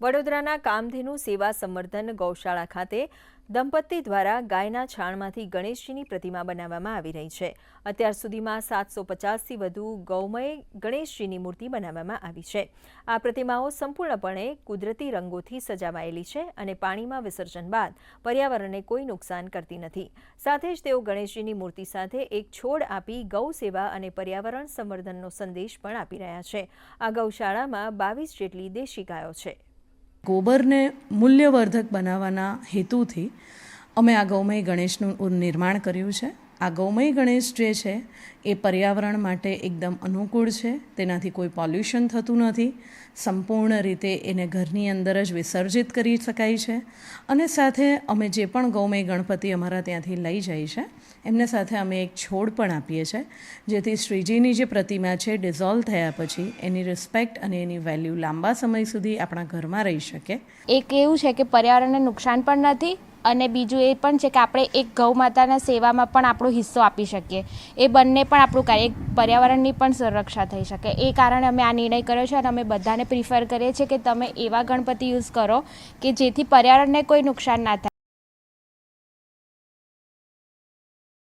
વડોદરાના કામધેનુ સેવા સંવર્ધન ગૌશાળા ખાતે દંપતી દ્વારા ગાયના છાણમાંથી ગણેશજીની પ્રતિમા બનાવવામાં આવી રહી છે। અત્યાર સુધીમાં 750થી વધુ ગૌમય ગણેશજીની મૂર્તિ બનાવવામાં આવી છે। આ પ્રતિમાઓ સંપૂર્ણપણે કુદરતી રંગોથી સજાવાયેલી છે અને પાણીમાં વિસર્જન બાદ પર્યાવરણને કોઈ નુકસાન કરતી નથી। સાથે જ તેઓ ગણેશજીની મૂર્તિ સાથે એક છોડ આપી ગૌ સેવા અને પર્યાવરણ સંવર્ધનનો સંદેશ પણ આપી રહ્યા છે। આ ગૌશાળામાં 22 જેટલી દેશી ગાયો છે। गोबरने मूल्यवर्धक बनाववाना हेतुथी अमे आ गौमय गणेशनुं निर्माण कर्युं छे। आ गौमय गणेश जे छे ए पर्यावरण माटे एकदम अनुकूल छे। तेनाथी कोई पोल्यूशन थतुं नथी। संपूर्ण रीते एने घरनी अंदर ज विसर्जित करी शकाय छे। अने साथे अमे जे पण गौमय गणपति अमारा त्यांथी लई जाय छे एमने साथे अमे एक छोड़ पण आपीए छे, जेथी श्रीजीनी जे प्रतिमा छे डिઝોલ્વ थया पछी एनी रिस्पेक्ट अने एनी वेल्यू लांबा समय सुधी आपणा घरमां रही शके। एक एवुं छे के पर्यावरणने नुकसान पण नथी અને બીજું એ પણ છે કે આપણે એક ગૌ માતાના સેવામાં પણ આપણો હિસ્સો આપી શકીએ। એ બંને પણ આપણું કાર્ય, એક પર્યાવરણની પણ સુરક્ષા થઈ શકે। એ કારણે અમે આ નિર્ણય કર્યો છે અને અમે બધાને પ્રિફર કરીએ છીએ કે તમે એવા ગણપતિ યુઝ કરો કે જેથી પર્યાવરણને કોઈ નુકસાન ના થાય।